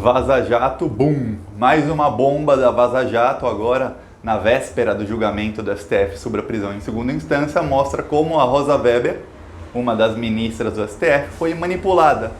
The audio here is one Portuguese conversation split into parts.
Vaza Jato, boom! Mais uma bomba da Vaza Jato agora na véspera do julgamento do STF sobre a prisão em segunda instância, mostra como a Rosa Weber, uma das ministras do STF, foi manipulada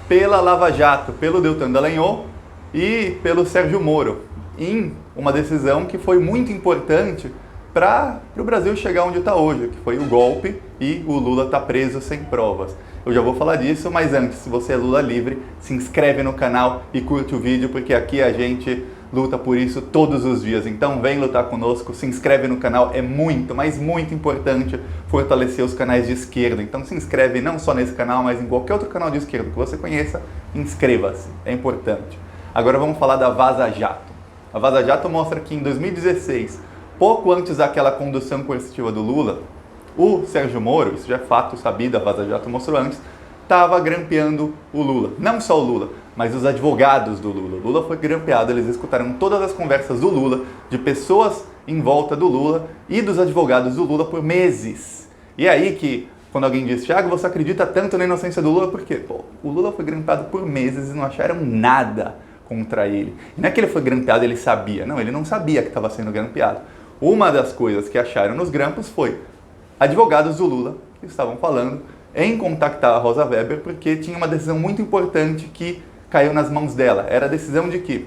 pela Lava Jato, pelo Deltan Dallagnol e pelo Sérgio Moro, em uma decisão que foi muito importante para o Brasil chegar onde está hoje, que foi o golpe e o Lula está preso sem provas. Eu já vou falar disso, mas antes, se você é Lula livre, se inscreve no canal e curte o vídeo, porque aqui a gente luta por isso todos os dias. Então vem lutar conosco, se inscreve no canal, é muito, mas muito importante fortalecer os canais de esquerda. Então se inscreve não só nesse canal, mas em qualquer outro canal de esquerda que você conheça, inscreva-se, é importante. Agora vamos falar da Vaza Jato. A Vaza Jato mostra que em 2016, pouco antes daquela condução coercitiva do Lula, o Sérgio Moro, isso já é fato sabido, a Vaza Jato mostrou antes, estava grampeando o Lula. Não só o Lula, mas os advogados do Lula. O Lula foi grampeado, eles escutaram todas as conversas do Lula, de pessoas em volta do Lula e dos advogados do Lula por meses. E é aí que, quando alguém diz, Thiago, você acredita tanto na inocência do Lula? Por quê? Pô, o Lula foi grampeado por meses e não acharam nada contra ele. E não é que ele foi grampeado, ele sabia. Não, ele não sabia que estava sendo grampeado. Uma das coisas que acharam nos grampos foi advogados do Lula que estavam falando em contactar a Rosa Weber porque tinha uma decisão muito importante que caiu nas mãos dela. Era a decisão de que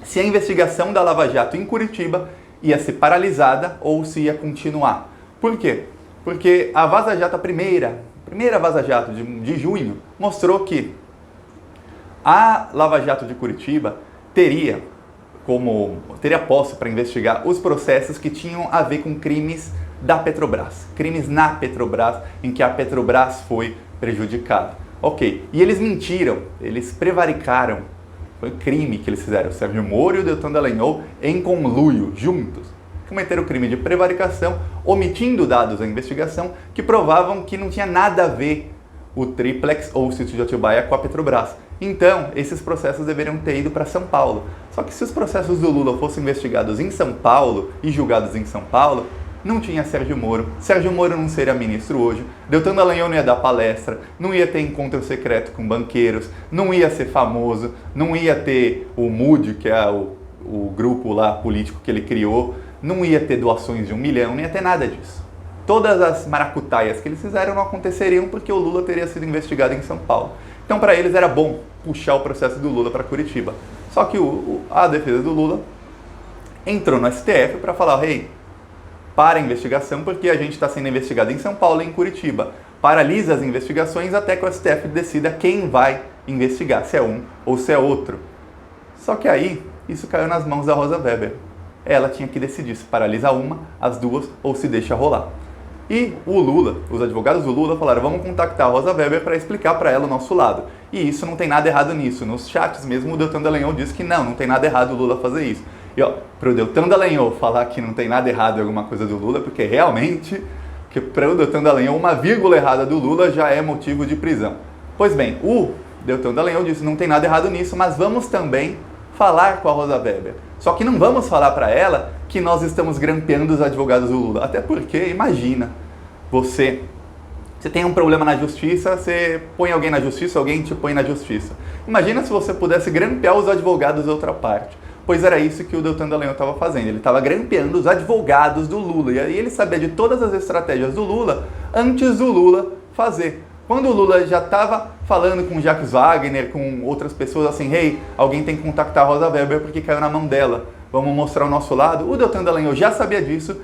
se a investigação da Lava Jato em Curitiba ia ser paralisada ou se ia continuar. Por quê? Porque a Vaza Jato, a primeira Vaza Jato de junho, mostrou que a Lava Jato de Curitiba teria posse para investigar os processos que tinham a ver com crimes da Petrobras, crimes na Petrobras, em que a Petrobras foi prejudicada. Ok, e eles mentiram, eles prevaricaram, foi crime que eles fizeram, o Sérgio Moro e o Deltan Dallagnol em conluio, juntos, cometeram o crime de prevaricação, omitindo dados da investigação que provavam que não tinha nada a ver o Triplex ou o sítio de Atibaia com a Petrobras. Então, esses processos deveriam ter ido para São Paulo. Só que se os processos do Lula fossem investigados em São Paulo e julgados em São Paulo, não tinha Sérgio Moro. Sérgio Moro não seria ministro hoje. Deltan Dallagnol não ia dar palestra, não ia ter encontro secreto com banqueiros, não ia ser famoso, não ia ter o MUD, que é o grupo lá político que ele criou, não ia ter doações de 1 milhão, não ia ter nada disso. Todas as maracutaias que eles fizeram não aconteceriam porque o Lula teria sido investigado em São Paulo. Então, para eles era bom puxar o processo do Lula para Curitiba. Só que a defesa do Lula entrou no STF para falar, hey, para a investigação porque a gente está sendo investigado em São Paulo e em Curitiba. Paralisa as investigações até que o STF decida quem vai investigar, se é um ou se é outro. Só que aí, isso caiu nas mãos da Rosa Weber. Ela tinha que decidir se paralisa uma, as duas ou se deixa rolar. E o Lula, os advogados do Lula falaram, vamos contactar a Rosa Weber para explicar para ela o nosso lado. E isso não tem nada errado nisso. Nos chats mesmo o Deltan Dallagnol disse que não tem nada errado o Lula fazer isso. E ó, para o Deltan Dallagnol falar que não tem nada errado em alguma coisa do Lula, porque realmente, que para o Deltan Dallagnol uma vírgula errada do Lula já é motivo de prisão. Pois bem, o Deltan Dallagnol disse, não tem nada errado nisso, mas vamos também falar com a Rosa Weber. Só que não vamos falar para ela que nós estamos grampeando os advogados do Lula. Até porque, imagina, você tem um problema na justiça, você põe alguém na justiça, alguém te põe na justiça. Imagina se você pudesse grampear os advogados da outra parte. Pois era isso que o Deltan Dallagnol estava fazendo. Ele estava grampeando os advogados do Lula. E aí ele sabia de todas as estratégias do Lula antes do Lula fazer. Quando o Lula já estava falando com Jacques Wagner, com outras pessoas assim, hey, alguém tem que contactar a Rosa Weber porque caiu na mão dela, vamos mostrar o nosso lado. O Deltan Dallagnol já sabia disso,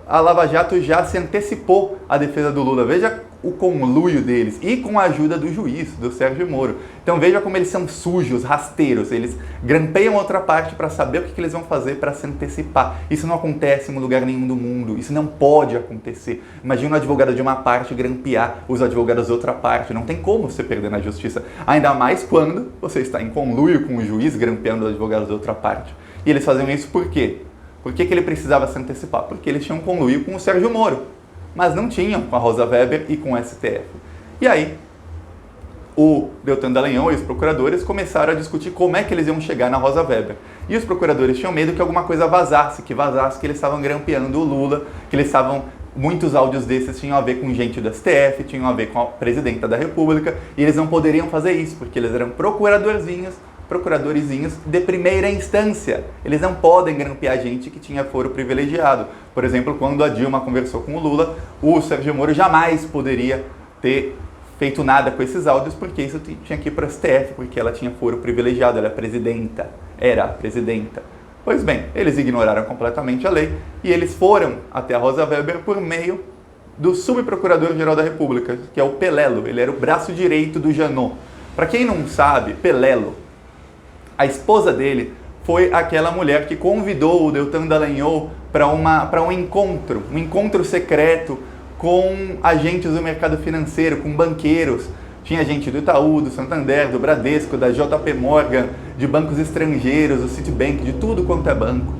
a Lava Jato já se antecipou à defesa do Lula. Veja o conluio deles e com a ajuda do juiz, do Sérgio Moro. Então veja como eles são sujos, rasteiros. Eles grampeiam outra parte para saber o que eles vão fazer para se antecipar. Isso não acontece em lugar nenhum do mundo. Isso não pode acontecer. Imagina um advogado de uma parte grampear os advogados da outra parte. Não tem como você perder na justiça. Ainda mais quando você está em conluio com o juiz grampeando os advogados da outra parte. E eles faziam isso por quê? Por que ele precisava se antecipar? Porque eles tinham conluio com o Sérgio Moro, mas não tinham com a Rosa Weber e com o STF. E aí, o Deltan Dallagnol e os procuradores começaram a discutir como é que eles iam chegar na Rosa Weber. E os procuradores tinham medo que alguma coisa vazasse, que eles estavam grampeando o Lula, muitos áudios desses tinham a ver com gente do STF, tinham a ver com a presidenta da República, e eles não poderiam fazer isso, porque eles eram procuradorzinhos procuradorzinhos de primeira instância. Eles não podem grampear gente que tinha foro privilegiado. Por exemplo, quando a Dilma conversou com o Lula, o Sérgio Moro jamais poderia ter feito nada com esses áudios, porque isso tinha que ir para o STF, porque ela tinha foro privilegiado, ela era a presidenta. Pois bem, eles ignoraram completamente a lei e eles foram até a Rosa Weber por meio do subprocurador-geral da República, que é o Pelelo. Ele era o braço direito do Janot. Para quem não sabe, Pelelo, a esposa dele foi aquela mulher que convidou o Deltan Dallagnol para um encontro secreto com agentes do mercado financeiro, com banqueiros. Tinha gente do Itaú, do Santander, do Bradesco, da JP Morgan, de bancos estrangeiros, do Citibank, de tudo quanto é banco.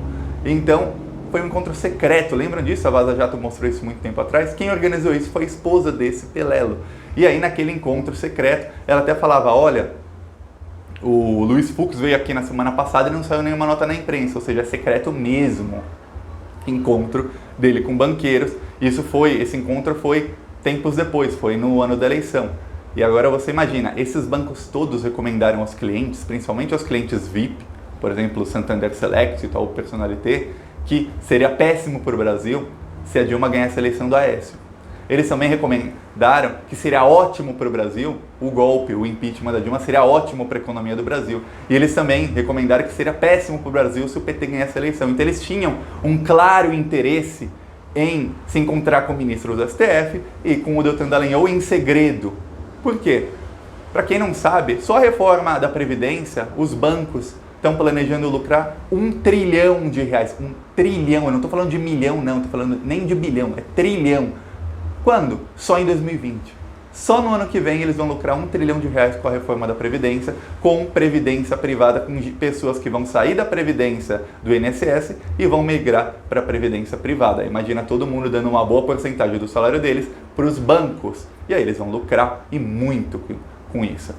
Então, foi um encontro secreto, lembram disso? A Vaza Jato mostrou isso muito tempo atrás. Quem organizou isso foi a esposa desse Pelelo. E aí, naquele encontro secreto, ela até falava, olha, o Luiz Fux veio aqui na semana passada e não saiu nenhuma nota na imprensa, ou seja, é secreto mesmo. Encontro dele com banqueiros. Esse encontro foi tempos depois, foi no ano da eleição. E agora você imagina, esses bancos todos recomendaram aos clientes, principalmente aos clientes VIP, por exemplo, o Santander Select, Itaú Personalité, que seria péssimo para o Brasil se a Dilma ganhasse a eleição do Aécio. Eles também recomendaram que seria ótimo para o Brasil o golpe, o impeachment da Dilma seria ótimo para a economia do Brasil. E eles também recomendaram que seria péssimo para o Brasil se o PT ganhasse a eleição. Então eles tinham um claro interesse em se encontrar com ministros do STF e com o Deltan Dallagnol em segredo. Por quê? Para quem não sabe, só a reforma da Previdência, os bancos estão planejando lucrar R$1 trilhão. 1 trilhão, eu não estou falando de milhão não, estou falando nem de bilhão, é trilhão. Quando? Só em 2020. Só no ano que vem eles vão lucrar R$1 trilhão com a reforma da Previdência, com previdência privada, com pessoas que vão sair da Previdência do INSS e vão migrar para a Previdência privada. Imagina todo mundo dando uma boa porcentagem do salário deles para os bancos. E aí eles vão lucrar e muito com isso.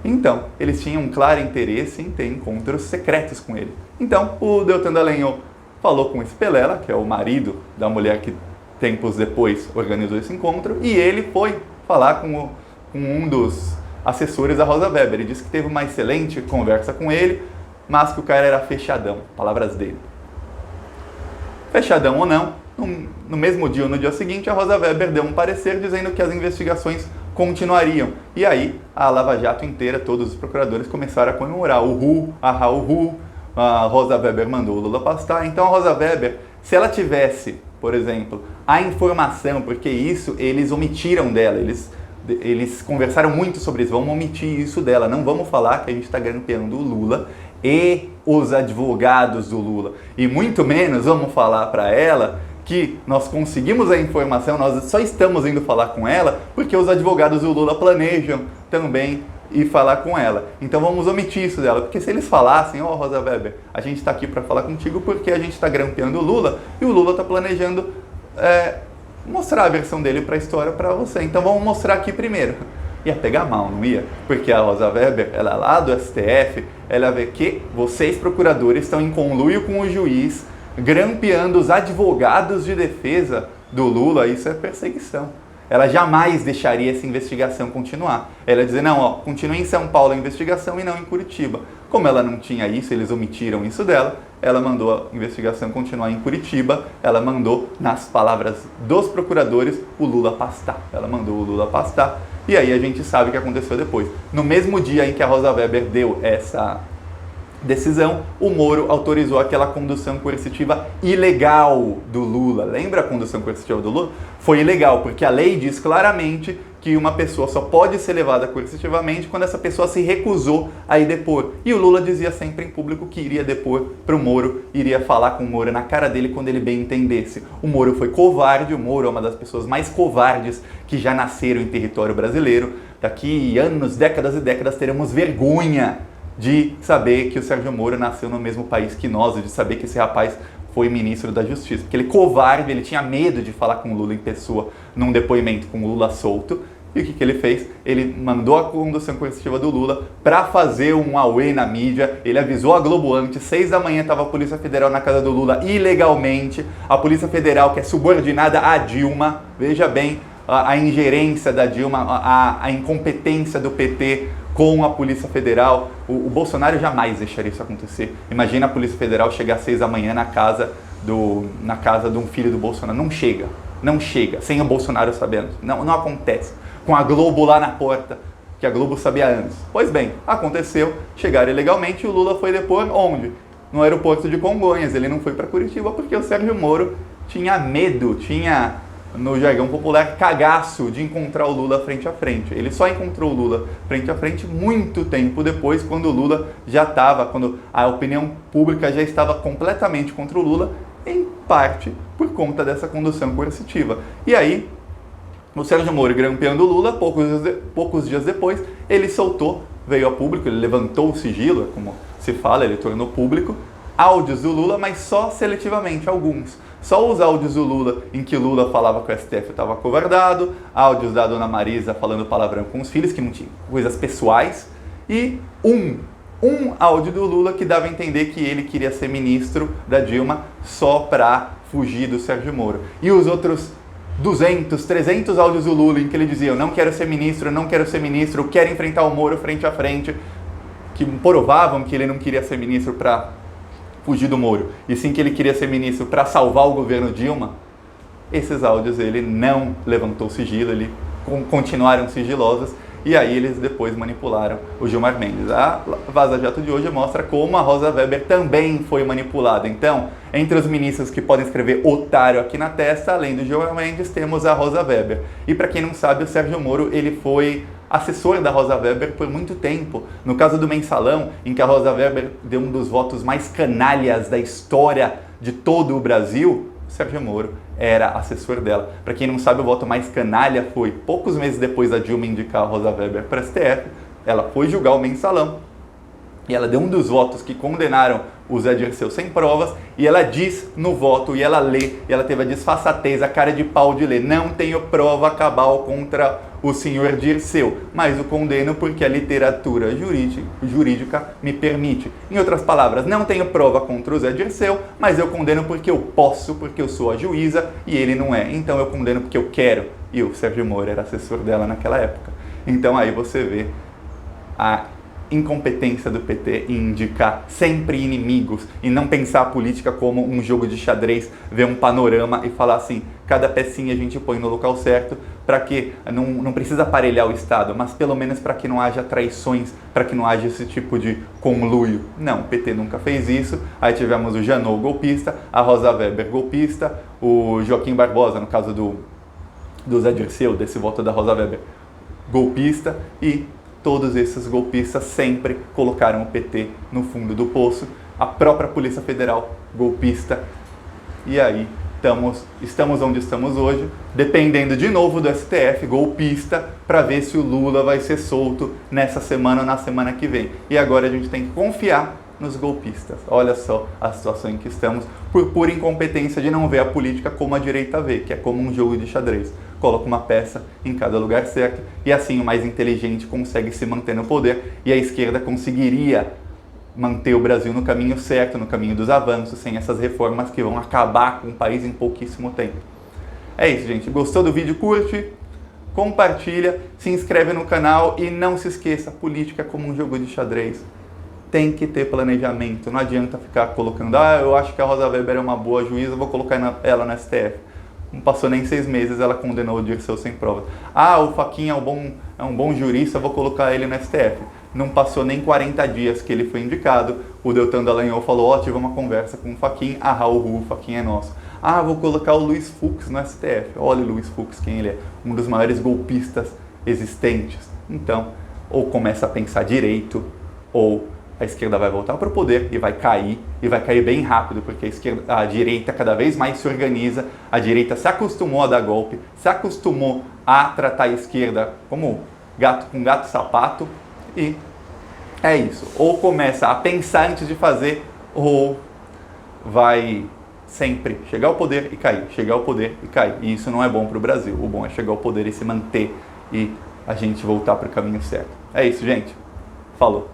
Então, eles tinham um claro interesse em ter encontros secretos com ele. Então, o Deltan Dallagnol falou com esse Pelela, que é o marido da mulher que tempos depois organizou esse encontro, e ele foi falar com um dos assessores da Rosa Weber. Ele disse que teve uma excelente conversa com ele, mas que o cara era fechadão, palavras dele. Fechadão ou não, no mesmo dia ou no dia seguinte, a Rosa Weber deu um parecer dizendo que as investigações continuariam. E aí, a Lava Jato inteira, todos os procuradores começaram a comemorar. A Rosa Weber mandou o Lula pastar. Então, a Rosa Weber, se ela tivesse, por exemplo, a informação, porque isso eles omitiram dela, eles conversaram muito sobre isso, vamos omitir isso dela, não vamos falar que a gente está grampeando o Lula e os advogados do Lula. E muito menos vamos falar para ela que nós conseguimos a informação, nós só estamos indo falar com ela porque os advogados do Lula planejam também ir falar com ela. Então vamos omitir isso dela, porque se eles falassem, ó, Rosa Weber, a gente está aqui para falar contigo porque a gente está grampeando o Lula e o Lula está planejando mostrar a versão dele para a história para você. Então vamos mostrar aqui primeiro. Ia pegar mal, não ia? Porque a Rosa Weber, ela lá do STF, ela vê que vocês procuradores estão em conluio com o juiz, grampeando os advogados de defesa do Lula. Isso é perseguição. Ela jamais deixaria essa investigação continuar. Ela ia dizer, não, ó, continua em São Paulo a investigação e não em Curitiba. Como ela não tinha isso, eles omitiram isso dela, ela mandou a investigação continuar em Curitiba, ela mandou, nas palavras dos procuradores, o Lula pastar. Ela mandou o Lula pastar e aí a gente sabe o que aconteceu depois. No mesmo dia em que a Rosa Weber deu essa decisão, o Moro autorizou aquela condução coercitiva ilegal do Lula. Lembra a condução coercitiva do Lula? Foi ilegal, porque a lei diz claramente que uma pessoa só pode ser levada coercitivamente quando essa pessoa se recusou a ir depor. E o Lula dizia sempre em público que iria depor para o Moro, iria falar com o Moro na cara dele quando ele bem entendesse. O Moro foi covarde, o Moro é uma das pessoas mais covardes que já nasceram em território brasileiro. Daqui anos, décadas e décadas, teremos vergonha de saber que o Sérgio Moro nasceu no mesmo país que nós, e de saber que esse rapaz foi ministro da Justiça. Porque ele é covarde, ele tinha medo de falar com o Lula em pessoa num depoimento com o Lula solto. E o que ele fez? Ele mandou a condução coercitiva do Lula para fazer um auê na mídia. Ele avisou a Globo antes, 6 da manhã estava a Polícia Federal na casa do Lula ilegalmente. A Polícia Federal, que é subordinada a Dilma, veja bem, a ingerência da Dilma, a incompetência do PT com a Polícia Federal. O Bolsonaro jamais deixaria isso acontecer. Imagina a Polícia Federal chegar às 6 da manhã na casa de um filho do Bolsonaro. Não chega, sem o Bolsonaro sabendo. Não acontece. Com a Globo lá na porta, que a Globo sabia antes. Pois bem, aconteceu, chegaram ilegalmente e o Lula foi depor onde? No aeroporto de Congonhas. Ele não foi para Curitiba porque o Sérgio Moro tinha medo, tinha, no jargão popular, cagaço de encontrar o Lula frente a frente. Ele só encontrou o Lula frente a frente muito tempo depois, quando o Lula já estava, quando a opinião pública já estava completamente contra o Lula, em parte por conta dessa condução coercitiva. E aí, o Sérgio Moro grampeando o Lula, poucos dias depois, ele soltou, veio a público, ele levantou o sigilo, como se fala, ele tornou público, áudios do Lula, mas só seletivamente, alguns. Só os áudios do Lula, em que Lula falava que o STF estava acovardado, áudios da dona Marisa falando palavrão com os filhos, que não tinham coisas pessoais, e um áudio do Lula que dava a entender que ele queria ser ministro da Dilma só para fugir do Sérgio Moro. E os outros 200, 300 áudios do Lula em que ele dizia: eu não quero ser ministro, eu quero enfrentar o Moro frente a frente, que provavam que ele não queria ser ministro para fugir do Moro, e sim que ele queria ser ministro para salvar o governo Dilma. Esses áudios ele não levantou sigilo, ele continuaram sigilosos, e aí eles depois manipularam o Gilmar Mendes. A Vaza Jato de hoje mostra como a Rosa Weber também foi manipulada. Então, entre os ministros que podem escrever otário aqui na testa, além do Gilmar Mendes, temos a Rosa Weber. E para quem não sabe, o Sérgio Moro ele foi assessor da Rosa Weber por muito tempo. No caso do Mensalão, em que a Rosa Weber deu um dos votos mais canalhas da história de todo o Brasil, o Sérgio Moro era assessor dela. Para quem não sabe, o voto mais canalha foi poucos meses depois da Dilma indicar a Rosa Weber para a STF. Ela foi julgar o Mensalão e ela deu um dos votos que condenaram o Zé Dirceu sem provas, e ela diz no voto, e ela lê, e ela teve a disfarçatez, a cara de pau de ler: não tenho prova cabal contra o senhor Dirceu, mas o condeno porque a literatura jurídica me permite. Em outras palavras, não tenho prova contra o Zé Dirceu, mas eu condeno porque eu posso, porque eu sou a juíza e ele não é. Então eu condeno porque eu quero. E o Sérgio Moro era assessor dela naquela época. Então aí você vê a incompetência do PT em indicar sempre inimigos e não pensar a política como um jogo de xadrez, ver um panorama e falar assim: cada pecinha a gente põe no local certo, para que não precisa aparelhar o Estado, mas pelo menos para que não haja traições, para que não haja esse tipo de conluio. Não, o PT nunca fez isso. Aí tivemos o Janot golpista, a Rosa Weber golpista, o Joaquim Barbosa, no caso do Zé Dirceu, desse voto da Rosa Weber, golpista, e todos esses golpistas sempre colocaram o PT no fundo do poço. A própria Polícia Federal, golpista. E aí estamos onde estamos hoje, dependendo de novo do STF, golpista, para ver se o Lula vai ser solto nessa semana ou na semana que vem. E agora a gente tem que confiar nos golpistas. Olha só a situação em que estamos, por pura incompetência de não ver a política como a direita vê, que é como um jogo de xadrez. Coloca uma peça em cada lugar certo, e assim o mais inteligente consegue se manter no poder, e a esquerda conseguiria manter o Brasil no caminho certo, no caminho dos avanços, sem essas reformas que vão acabar com o país em pouquíssimo tempo. É isso, gente. Gostou do vídeo? Curte, compartilha, se inscreve no canal e não se esqueça, política é como um jogo de xadrez. Tem que ter planejamento, não adianta ficar colocando: eu acho que a Rosa Weber é uma boa juíza, vou colocar ela no STF. Não passou nem 6 meses, ela condenou o Dirceu sem provas. O Fachin é um bom jurista, vou colocar ele no STF. Não passou nem 40 dias que ele foi indicado, o Deltan Dallagnol falou: tive uma conversa com o Fachin, o Fachin é nosso. Vou colocar o Luiz Fux no STF. Olha o Luiz Fux, quem ele é. Um dos maiores golpistas existentes. Então, ou começa a pensar direito, ou a esquerda vai voltar para o poder e vai cair bem rápido, porque a direita cada vez mais se organiza, a direita se acostumou a dar golpe, se acostumou a tratar a esquerda como gato com gato sapato, e é isso. Ou começa a pensar antes de fazer, ou vai sempre chegar ao poder e cair, chegar ao poder e cair. E isso não é bom para o Brasil. O bom é chegar ao poder e se manter, e a gente voltar para o caminho certo. É isso, gente. Falou.